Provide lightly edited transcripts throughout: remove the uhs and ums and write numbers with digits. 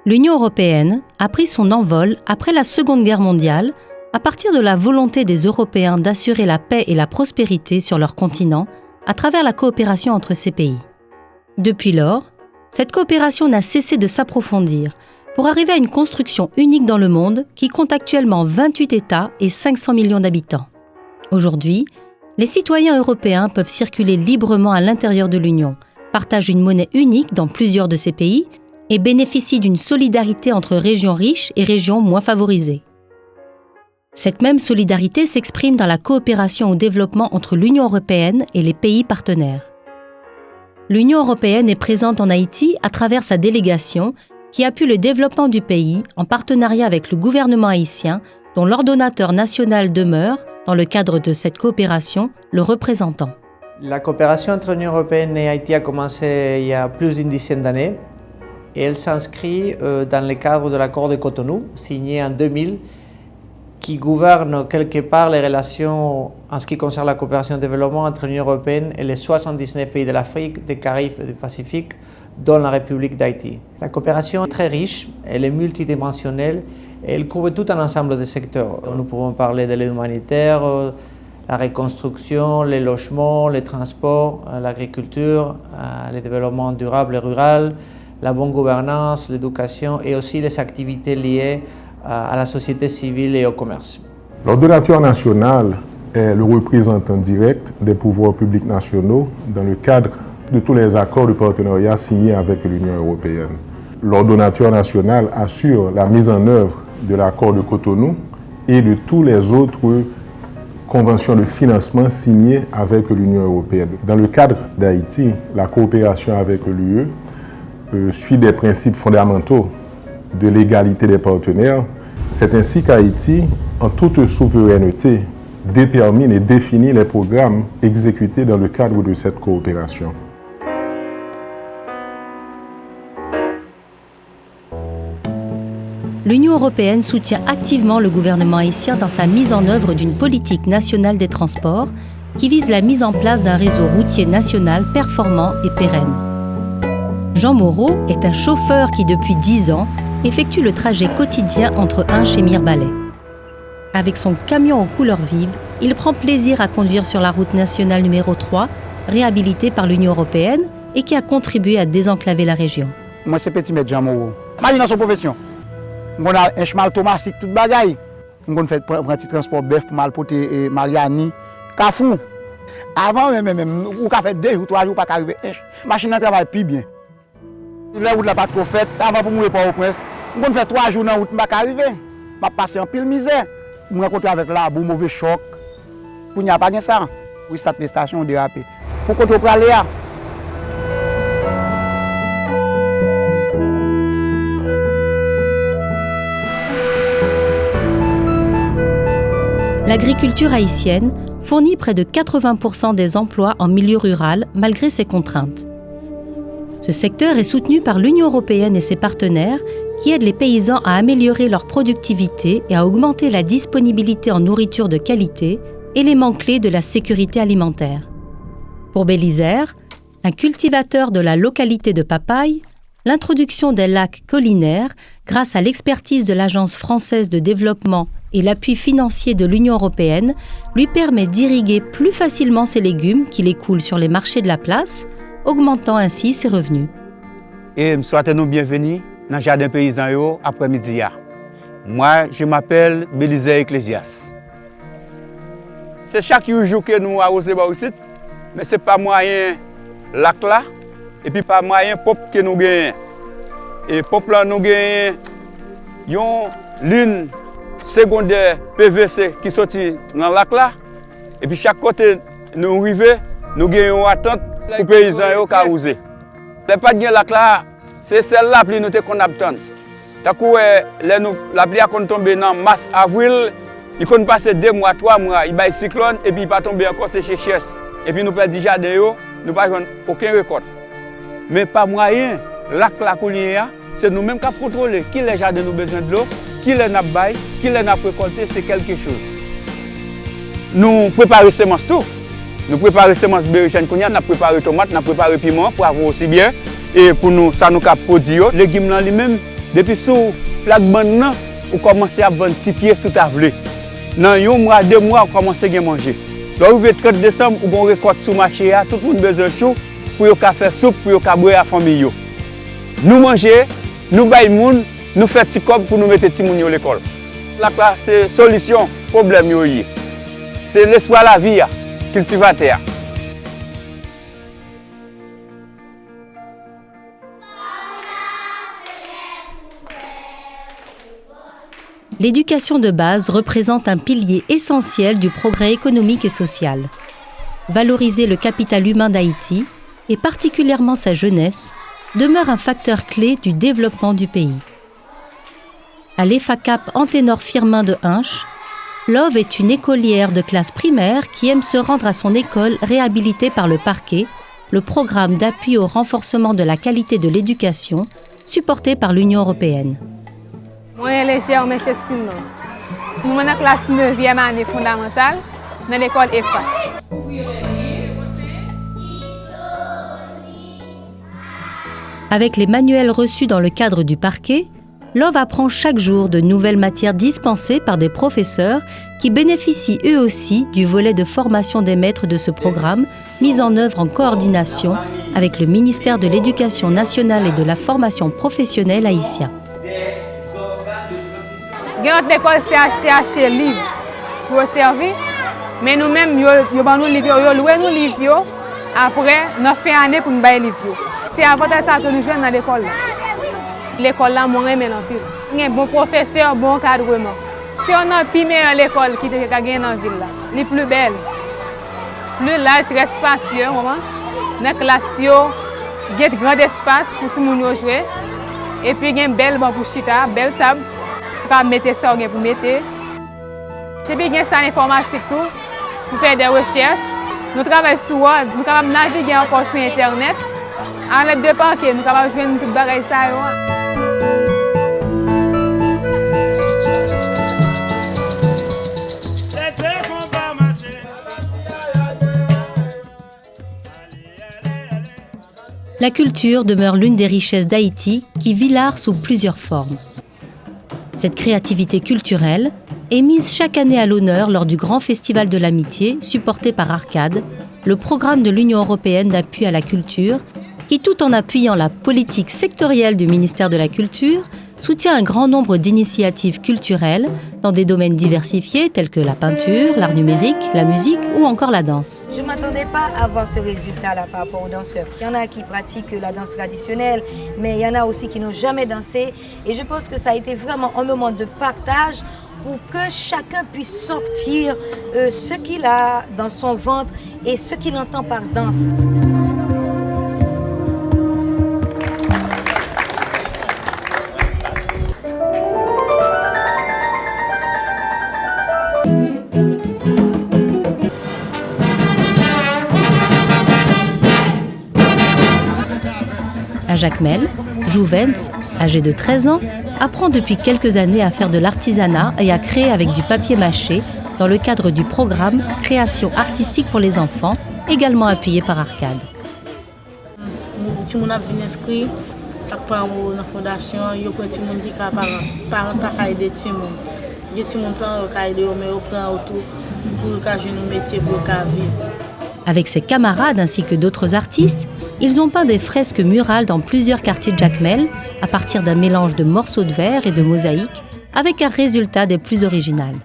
L'Union européenne a pris son envol après la Seconde Guerre mondiale à partir de la volonté des Européens d'assurer la paix et la prospérité sur leur continent à travers la coopération entre ces pays. Depuis lors, cette coopération n'a cessé de s'approfondir pour arriver à une construction unique dans le monde qui compte actuellement 28 États et 500 millions d'habitants. Aujourd'hui, les citoyens européens peuvent circuler librement à l'intérieur de l'Union, partagent une monnaie unique dans plusieurs de ces pays et bénéficient d'une solidarité entre régions riches et régions moins favorisées. Cette même solidarité s'exprime dans la coopération au développement entre l'Union européenne et les pays partenaires. L'Union européenne est présente en Haïti à travers sa délégation qui appuie le développement du pays en partenariat avec le gouvernement haïtien dont l'ordonnateur national demeure, dans le cadre de cette coopération, le représentant. La coopération entre l'Union européenne et Haïti a commencé il y a plus d'une dizaine d'années et elle s'inscrit dans le cadre de l'accord de Cotonou, signé en 2000, qui gouverne quelque part les relations en ce qui concerne la coopération et le développement entre l'Union européenne et les 79 pays de l'Afrique, des Caraïbes et du Pacifique, dont la République d'Haïti. La coopération est très riche, elle est multidimensionnelle et elle couvre tout un ensemble de secteurs. Nous pouvons parler de l'aide humanitaire, la reconstruction, les logements, les transports, l'agriculture, le développement durable et rural, la bonne gouvernance, l'éducation et aussi les activités liées à la société civile et au commerce. L'ordonnateur national est le représentant direct des pouvoirs publics nationaux dans le cadre de tous les accords de partenariat signés avec l'Union européenne. L'ordonnateur national assure la mise en œuvre de l'accord de Cotonou et de tous les autres conventions de financement signées avec l'Union européenne. Dans le cadre d'Haïti, la coopération avec l'UE suit des principes fondamentaux de l'égalité des partenaires. C'est ainsi qu'Haïti, en toute souveraineté, détermine et définit les programmes exécutés dans le cadre de cette coopération. L'Union européenne soutient activement le gouvernement haïtien dans sa mise en œuvre d'une politique nationale des transports qui vise la mise en place d'un réseau routier national performant et pérenne. Jean Moreau est un chauffeur qui, depuis 10 ans, effectue le trajet quotidien entre Hinche et Mirebalais. Avec son camion aux couleurs vives, il prend plaisir à conduire sur la route nationale numéro 3, réhabilitée par l'Union européenne et qui a contribué à désenclaver la région. Moi, c'est Petit Maître Jean Moreau. Moi, dans son profession. Moi, j'ai un chemin automatique, tout bagaille. Moi, j'ai fait un petit transport bœuf pour mal porter Mariani, Kafou. Avant, même, ou qu'a fait 2 ou 3 jours pour arriver. La machine ne travaille plus bien. La route n'a pas trop faite, avant pour mourir par au prince. Je fais 3 jours dans la route, je ne vais pas arriver. Je passe en pile misère. Je rencontre avec la boue, mauvais choc. Pour n'y a pas de ça. Oui, cette prestation dérapée. Pour qu'on te prenne là. L'agriculture haïtienne fournit près de 80% des emplois en milieu rural malgré ses contraintes. Ce secteur est soutenu par l'Union européenne et ses partenaires qui aident les paysans à améliorer leur productivité et à augmenter la disponibilité en nourriture de qualité, élément clé de la sécurité alimentaire. Pour Bélisaire, un cultivateur de la localité de Papaye, l'introduction des lacs collinaires, grâce à l'expertise de l'Agence française de développement et l'appui financier de l'Union européenne, lui permet d'irriguer plus facilement ses légumes qu'il écoule sur les marchés de la place, augmentant ainsi ses revenus. Et souhaitez-nous bienvenue dans le jardin paysan après-midi. Moi, je m'appelle Bélisaire Ecclésias. C'est chaque jour que nous arrosons ici, mais ce n'est pas moyen lac là, et puis pas moyen pop que nous gagnons. Et pop là, nous gagnons une ligne secondaire PVC qui sortit dans le lac là, et puis chaque côté nous arrivons, nous gagnons une attente pour les paysans qui arrosent. Les pas de lac là, c'est celle-là que nous avons. La pluie a tombé dans mars avril, il a passé 2 mois, 3 mois, il y a un cyclone et puis il va tomber encore sécheresse. Et puis nous perdons déjà jardin, nous n'avons aucun récolte. Mais pas moyen, lac la collière, c'est nous-mêmes qui contrôlons qui les jardins nous besoin de l'eau, qui les n'a pas, qui les n'a récolté, c'est quelque chose. Nous préparons semences tout. Nous préparons semences berrichane, nous préparons tomates, nous préparons piment pour avoir aussi bien. Et pour nous, ça nous a produit. Les légumes lui-même, Depuis sous plaque bande, on commence à vendre petits pieds sous table. Dans un mois, 2 mois, on commence à manger. Lorsque le 30 décembre, on récolte sur le marché, tout le monde a besoin de chaud pour faire soupe, pour boire à la famille. Nous mangeons, nous baillons, nous faisons petit cob pour nous mettre petit moun à l'école. La classe, c'est solution, problème. C'est l'espoir de la vie, cultivateur. L'éducation de base représente un pilier essentiel du progrès économique et social. Valoriser le capital humain d'Haïti, et particulièrement sa jeunesse, demeure un facteur clé du développement du pays. À l'EFACAP Anténor Firmin de Hinche, Love est une écolière de classe primaire qui aime se rendre à son école réhabilitée par le parquet, le programme d'appui au renforcement de la qualité de l'éducation, supporté par l'Union européenne. Moi, je suis en Cheskin. Je suis en classe 9e année fondamentale dans l'école EFA. Avec les manuels reçus dans le cadre du parquet, Love apprend chaque jour de nouvelles matières dispensées par des professeurs qui bénéficient eux aussi du volet de formation des maîtres de ce programme, mis en œuvre en coordination avec le ministère de l'Éducation nationale et de la formation professionnelle haïtien. Notre école s'est acheté livres pour servir, mais nous-mêmes, nous avons nos livres, nous louons nos livres. Après, nous faisons une année pour nous payer les livres. C'est avant ça que nous jouons dans l'école. L'école là, moi, j'aime l'empire. Il y a un bon professeur, bon cadrement. C'est une plus meilleure l'école qui est gagnée dans la ville. Les plus belles. Plus large, très spacieux. Dans la classe, il y a un grand espace pour tout le monde jouer. Et puis, il y a une belle banque pour chita, belle table. Pour mettre ça, pour mettre. J'ai bien ça l'informatique pour faire des recherches. Nous travaillons sur Word, nous pouvons naviguer encore sur Internet. En l'aide de parquet, nous pouvons jouer une petite bagaille ça. La culture demeure l'une des richesses d'Haïti qui vit l'art sous plusieurs formes. Cette créativité culturelle est mise chaque année à l'honneur lors du Grand Festival de l'Amitié, supporté par Arcade, le programme de l'Union européenne d'appui à la culture, qui, tout en appuyant la politique sectorielle du ministère de la Culture, soutient un grand nombre d'initiatives culturelles dans des domaines diversifiés tels que la peinture, l'art numérique, la musique ou encore la danse. Je ne m'attendais pas à voir ce résultat-là par rapport aux danseurs. Il y en a qui pratiquent la danse traditionnelle, mais il y en a aussi qui n'ont jamais dansé. Et je pense que ça a été vraiment un moment de partage pour que chacun puisse sortir ce qu'il a dans son ventre et ce qu'il entend par danse. Jacmel, Jouvens, âgé de 13 ans, apprend depuis quelques années à faire de l'artisanat et à créer avec du papier mâché dans le cadre du programme Création artistique pour les enfants, également appuyé par Arcade. Avec ses camarades ainsi que d'autres artistes, ils ont peint des fresques murales dans plusieurs quartiers de Jacmel à partir d'un mélange de morceaux de verre et de mosaïques, avec un résultat des plus originales.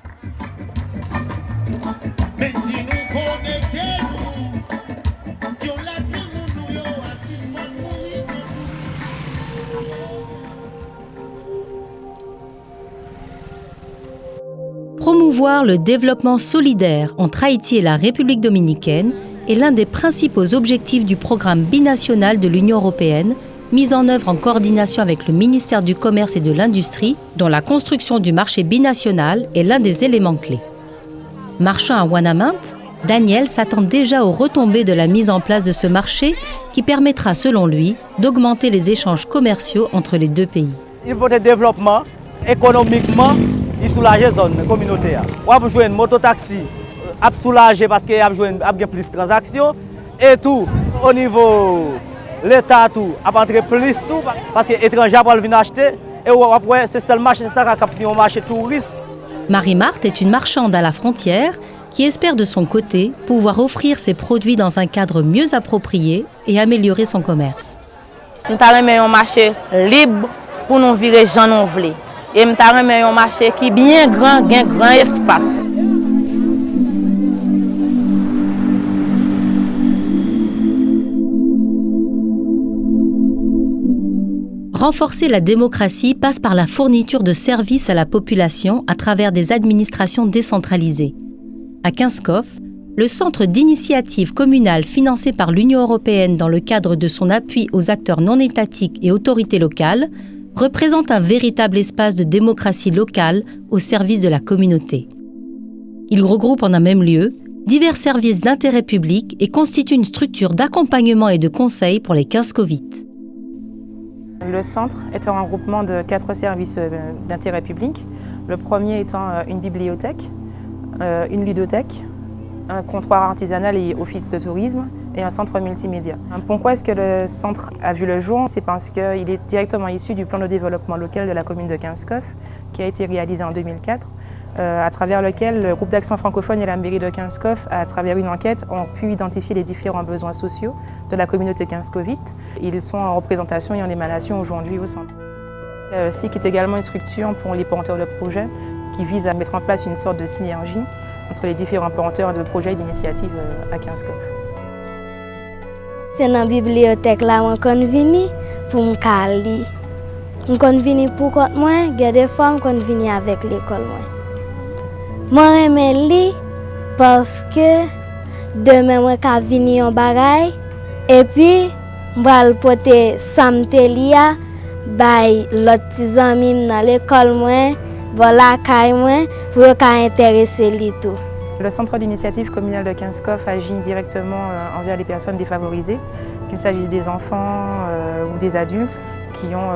Promouvoir le développement solidaire entre Haïti et la République dominicaine est l'un des principaux objectifs du programme binational de l'Union européenne, mis en œuvre en coordination avec le ministère du Commerce et de l'Industrie, dont la construction du marché binational est l'un des éléments clés. Marchant à Ouanamint, Daniel s'attend déjà aux retombées de la mise en place de ce marché qui permettra, selon lui, d'augmenter les échanges commerciaux entre les deux pays. Il faut le développement économiquement et soulager la zone communautaire. On va jouer un mototaxi, à soulager parce qu'il y a plus de transactions et tout au niveau l'État tout, à entrer plus tout parce que les étrangers vont venir acheter Et après, c'est ça le marché, c'est ça qui a un marché touriste. Marie-Marthe est une marchande à la frontière qui espère de son côté pouvoir offrir ses produits dans un cadre mieux approprié et améliorer son commerce. Nous avons un marché libre pour nous virer gens nous voulons. Et nous avons un marché qui est bien grand, qui a un grand espace. Renforcer la démocratie passe par la fourniture de services à la population à travers des administrations décentralisées. À Kinskov, le centre d'initiative communale financé par l'Union européenne dans le cadre de son appui aux acteurs non étatiques et autorités locales représente un véritable espace de démocratie locale au service de la communauté. Il regroupe en un même lieu divers services d'intérêt public et constitue une structure d'accompagnement et de conseil pour les Kinskovites. Le centre est un regroupement de 4 services d'intérêt public. Le premier étant une bibliothèque, une ludothèque, un comptoir artisanal et office de tourisme et un centre multimédia. Pourquoi est-ce que le centre a vu le jour? C'est parce qu'il est directement issu du plan de développement local de la commune de Kinskov qui a été réalisé en 2004, à travers lequel le groupe d'action francophone et la mairie de Kinskov, à travers une enquête, ont pu identifier les différents besoins sociaux de la communauté kinskovite. Ils sont en représentation et en émanation aujourd'hui au centre. Le SIC est également une structure pour les porteurs de projets qui vise à mettre en place une sorte de synergie entre les différents porteurs de projets et d'initiatives à Kinskov. C'est dans la bibliothèque là que je viens pour me caler. Je viens pour moi, il y a des fois que je viens avec l'école. Moi, j'aime lire parce que demain, je vais venir en bagaille et puis je vais porter Samtelia by l'autre petit ami dans l'école moi voilà caille moi pour intéresser les tout. Le centre d'initiative communale de Kinskov agit directement envers les personnes défavorisées, qu'il s'agisse des enfants ou des adultes qui ont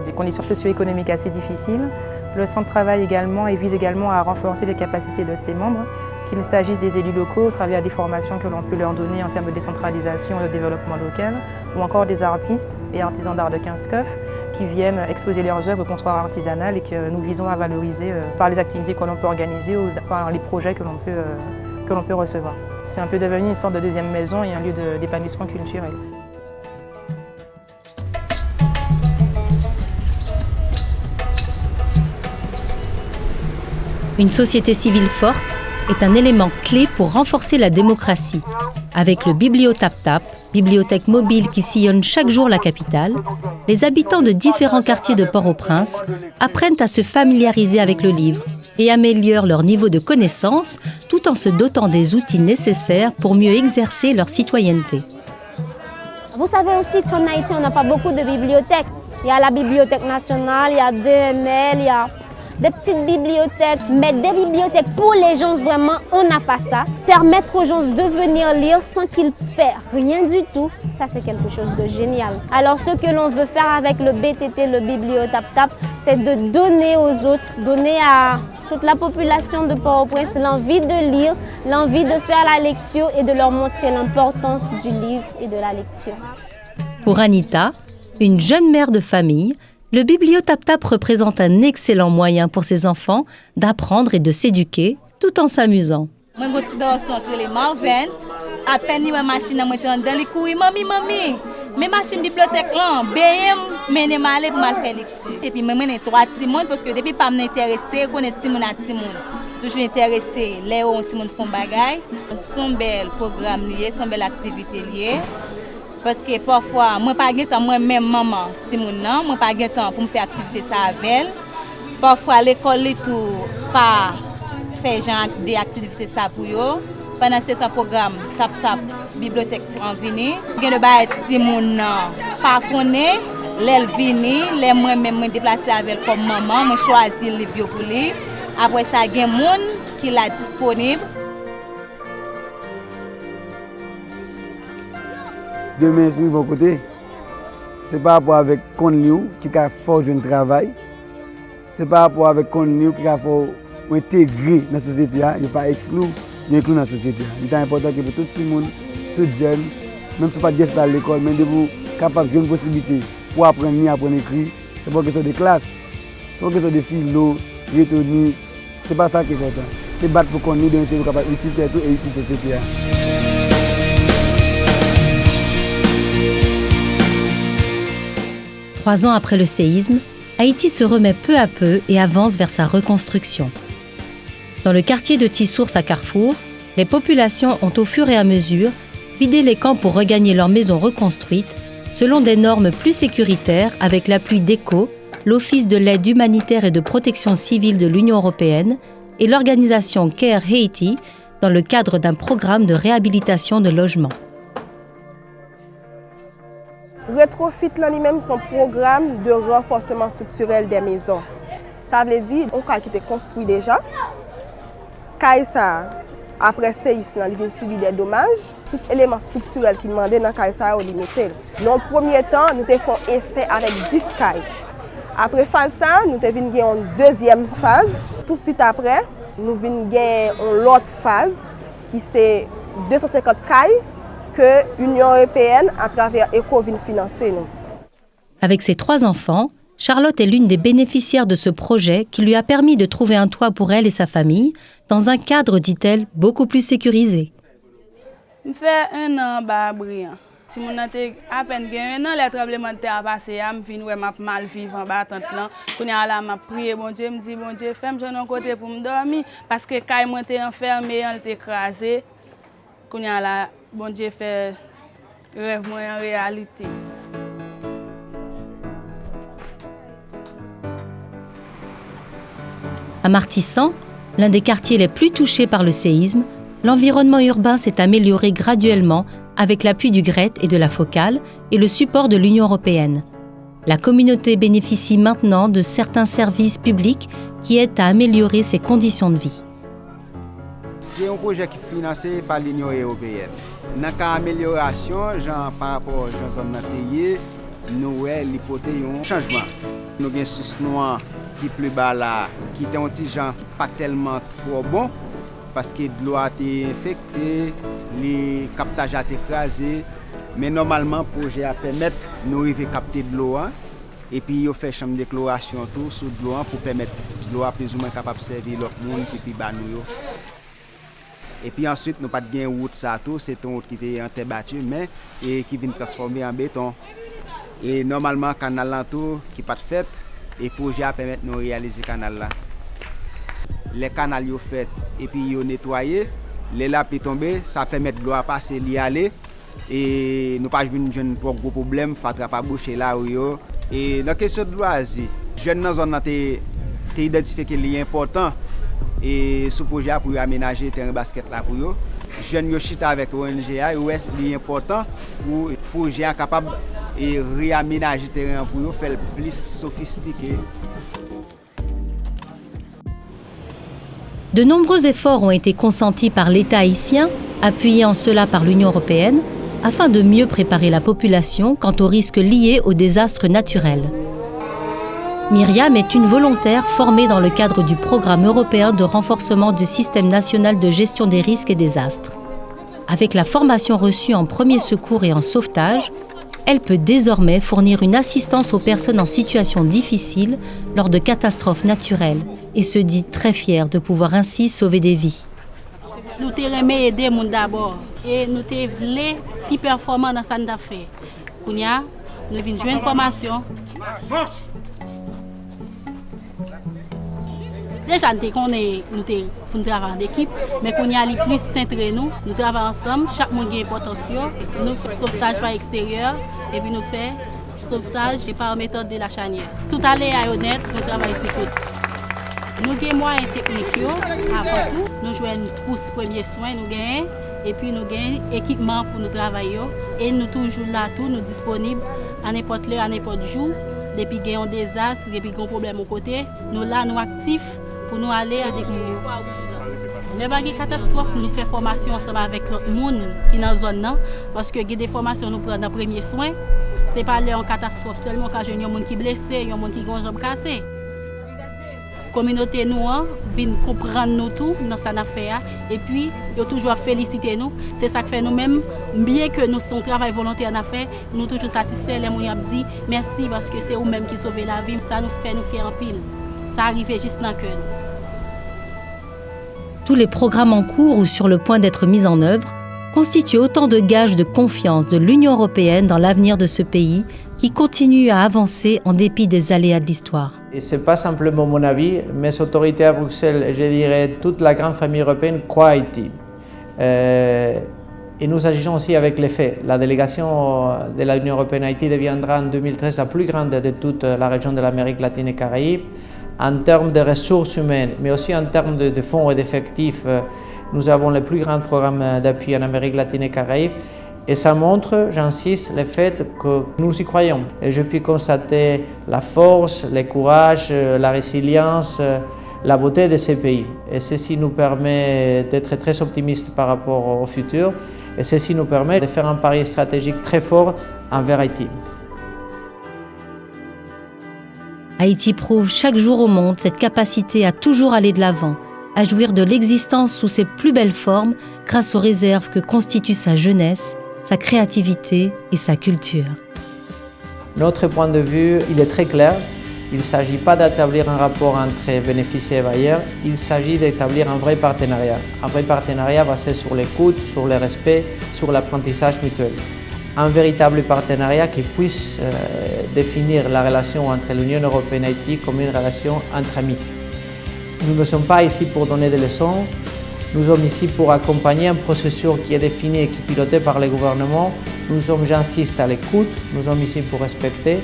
des conditions socio-économiques assez difficiles. Le centre travaille également et vise également à renforcer les capacités de ses membres, qu'il s'agisse des élus locaux au travers des formations que l'on peut leur donner en termes de décentralisation et de développement local, ou encore des artistes et artisans d'art de Kinskov qui viennent exposer leurs œuvres au comptoir artisanal et que nous visons à valoriser par les activités que l'on peut organiser ou par les projets que l'on peut recevoir. C'est un peu devenu une sorte de deuxième maison et un lieu d'épanouissement culturel. Une société civile forte est un élément clé pour renforcer la démocratie. Avec le BiblioTapTap, bibliothèque mobile qui sillonne chaque jour la capitale, les habitants de différents quartiers de Port-au-Prince apprennent à se familiariser avec le livre et améliorent leur niveau de connaissance tout en se dotant des outils nécessaires pour mieux exercer leur citoyenneté. Vous savez aussi qu'en Haïti, on n'a pas beaucoup de bibliothèques. Il y a la Bibliothèque nationale, il y a DML, il y a des petites bibliothèques, mais des bibliothèques pour les gens, vraiment, on n'a pas ça. Permettre aux gens de venir lire sans qu'ils paient rien du tout, ça c'est quelque chose de génial. Alors ce que l'on veut faire avec le BTT, le BiblioTapTap, c'est de donner aux autres, donner à toute la population de Port-au-Prince l'envie de lire, l'envie de faire la lecture et de leur montrer l'importance du livre et de la lecture. Pour Anita, une jeune mère de famille, le BiblioTapTap représente un excellent moyen pour ses enfants d'apprendre et de s'éduquer tout en s'amusant. Moi, je suis dans les Marvens, à peine ma machine à monter dans les couilles, mami. Mes machines bibliothèque là, BM, mais je m'allais pour mal faire lecture. Et puis, je suis 3 petits monde parce que depuis pas m'intéresser, je connais petit monde à petit monde. Toujours intéressé, les où petit monde font bagaille. Sont belles programmes liés, sont belles activités liées. Parce que parfois, moi pas de temps moi-même maman, si mon nom, moi pas de temps pour me faire activité ça avec elle. Parfois l'école et tout pas fait genre des activités ça pour yo. Pendant ce temps programme tap bibliothèque en venir. Gen de bail si mon nom pas connaît, l'elle venir, les moi-même me déplacer avec elle comme maman, moi choisir le livre pour lire. Après ça gen monde qui l'a disponible. Demain, c'est de mon côté. Ce n'est pas rapport avec Conliu qui a fait un travail. Ce n'est pas rapport avec Conliu qui a fait intégrer dans la société. Il n'est pas exclu, il est inclus dans la société. Il est important que pour tout le monde, tout jeune, même si vous n'êtes pas à l'école, mais de vous capable de une possibilité pour apprendre à apprendre à écrire, ce n'est pas une question de classe. C'est pas question de philo, retenue. C'est pas ça qui est important. C'est battre pour qu'on ait dans une capable d'utiliser tout et utiliser la société. 3 ans après le séisme, Haïti se remet peu à peu et avance vers sa reconstruction. Dans le quartier de Tissours à Carrefour, les populations ont au fur et à mesure vidé les camps pour regagner leurs maisons reconstruites selon des normes plus sécuritaires avec l'appui d'ECHO, l'Office de l'aide humanitaire et de protection civile de l'Union européenne et l'organisation Care Haiti dans le cadre d'un programme de réhabilitation de logements. Retrofit lui-même son programme de renforcement structurel des maisons. Ça veut dire qu'on a été construit déjà. Kaisa, après séisme, il vient subir des dommages. Tout élément structurel qui demandait dans Kaisa, on limité. Dans le premier temps, nous avons fait un essai avec 10 cailles. Après phase ça, nous avons gagné une deuxième phase. Tout de suite après, nous avons gagné une autre phase qui c'est 250 cailles que l'Union européenne, à travers ECHO, vient financer. Avec ses 3 enfants, Charlotte est l'une des bénéficiaires de ce projet qui lui a permis de trouver un toit pour elle et sa famille dans un cadre, dit-elle, beaucoup plus sécurisé. Je fais 1 an à Briand. Si je suis à peine 1 an, les tremblements de terre passé, je suis mal vivre en bas. Je suis prié, bon Dieu, je me dis, bon Dieu, fais-moi un côté pour me dormir. Parce que quand je suis enfermé, je suis écrasé. Bon Dieu fait rêve moi en réalité. À Martissant, l'un des quartiers les plus touchés par le séisme, l'environnement urbain s'est amélioré graduellement avec l'appui du GRET et de la Focale et le support de l'Union européenne. La communauté bénéficie maintenant de certains services publics qui aident à améliorer ses conditions de vie. C'est un projet qui est financé par l'Union européenne. Dans l'amélioration, par rapport à la zone natée, nous avons l'hypothèse un changement. Nous avons un sous noir qui est plus bas là, qui est un petit genre pas tellement trop bon, parce que l'eau a été infectée, les captages ont été écrasés. Mais normalement, le projet a permis de nous capter de l'eau. Et puis, il fait chambre d'écloration tout sous de l'eau pour permettre de l'eau plus ou moins capable de servir l'autre monde qui est bas nous. Et puis ensuite, nous n'avons pas de route, c'est une route qui était en terre battue, mais qui vient transformer en béton. Et normalement, le canal l'entour qui n'est pas fait, et le projet permet de nous réaliser le canal là. Les canaux sont faits et puis ils sont nettoyés. Les laps sont tombés, ça permet de l'eau passer, d'y aller. Et nous n'avons pas de gros problème, il faut pas boucher là où yo. Et dans la question de loisirs, les jeunes dans la zone ont identifié qu'il est important. Et ce projet pour aménager le terrain de basket là pour eux. Les jeunes chita avec l'ONG, il est important pour le projet capable de réaménager le terrain pour eux, faire plus sophistiqué. De nombreux efforts ont été consentis par l'État haïtien, appuyé en cela par l'Union européenne, afin de mieux préparer la population quant aux risques liés aux désastres naturels. Myriam est une volontaire formée dans le cadre du programme européen de renforcement du système national de gestion des risques et désastres. Avec la formation reçue en premiers secours et en sauvetage, elle peut désormais fournir une assistance aux personnes en situation difficile lors de catastrophes naturelles et se dit très fière de pouvoir ainsi sauver des vies. Nous avons aidé les gens d'abord et nous voulons plus performants dans ce qu'on a fait. Nous avons joué une formation. Déjà, nous travaillons en équipe, mais nous sommes plus centrés. Nous travaillons ensemble, chaque monde a un potentiel. Nous faisons sauvetage par extérieur et puis nous faisons sauvetage par méthode de la charnière. Tout à l'heure, honnête, nous travaillons sur tout. Nous avons moyens techniques avant tout. Nous jouons une trousse premiers soins, et puis nous avons équipement pour nous travailler. Et nous sommes toujours là, nous disponibles à n'importe l'heure, à n'importe jour. Depuis qu'il y a un désastre, depuis qu'il y a un problème au côté, nous là, nous actifs pour nous aller à des milieux. Le bagage catastrophe, nous faisons formation ensemble avec l'autre monde qui est dans la zone, parce que des formations nous prenons dans les premiers soins. Ce n'est pas en catastrophe seulement quand il y a un monde qui est blessé, il y a un monde qui a une jambe cassée. La communauté nous vient comprendre nous tout dans cette affaire et puis ils toujours féliciter nous. C'est ça que fait nous-mêmes, bien que nous sommes travail volontaire en affaire, nous toujours satisfaits. Les gens disent merci parce que c'est vous-même qui sauvez la vie. Ça nous fait nous fiers en pile. ça arrivait juste dans le cœur. Tous les programmes en cours ou sur le point d'être mis en œuvre constituent autant de gages de confiance de l'Union européenne dans l'avenir de ce pays qui continue à avancer en dépit des aléas de l'histoire. Et ce n'est pas simplement mon avis, mes autorités à Bruxelles, je dirais toute la grande famille européenne croit à Haïti. Et nous agissons aussi avec les faits. La délégation de l'Union européenne à Haïti deviendra en 2013 la plus grande de toute la région de l'Amérique latine et Caraïbes. En termes de ressources humaines, mais aussi en termes de fonds et d'effectifs, nous avons le plus grand programme d'appui en Amérique latine et Caraïbes. Et ça montre, j'insiste, le fait que nous y croyons. Et je puis constater la force, le courage, la résilience, la beauté de ces pays. Et ceci nous permet d'être très optimistes par rapport au futur. Et ceci nous permet de faire un pari stratégique très fort envers Haïti. Haïti prouve chaque jour au monde cette capacité à toujours aller de l'avant, à jouir de l'existence sous ses plus belles formes grâce aux réserves que constituent sa jeunesse, sa créativité et sa culture. Notre point de vue, il est très clair. Il ne s'agit pas d'établir un rapport entre bénéficiaires et bailleurs, il s'agit d'établir un vrai partenariat. Un vrai partenariat basé sur l'écoute, sur le respect, sur l'apprentissage mutuel. Un véritable partenariat qui puisse définir la relation entre l'Union européenne et Haïti comme une relation entre amis. Nous ne sommes pas ici pour donner des leçons, nous sommes ici pour accompagner un processus qui est défini et qui est piloté par le gouvernement. Nous sommes, j'insiste, à l'écoute, nous sommes ici pour respecter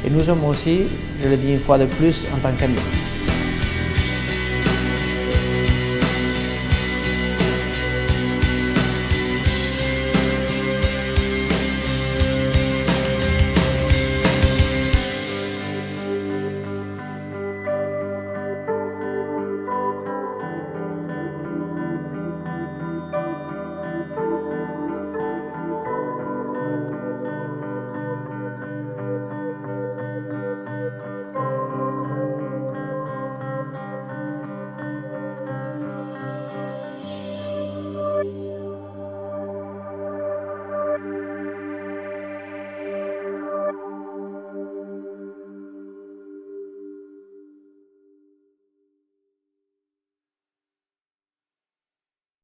et nous sommes aussi, je le dis une fois de plus, en tant qu'amis.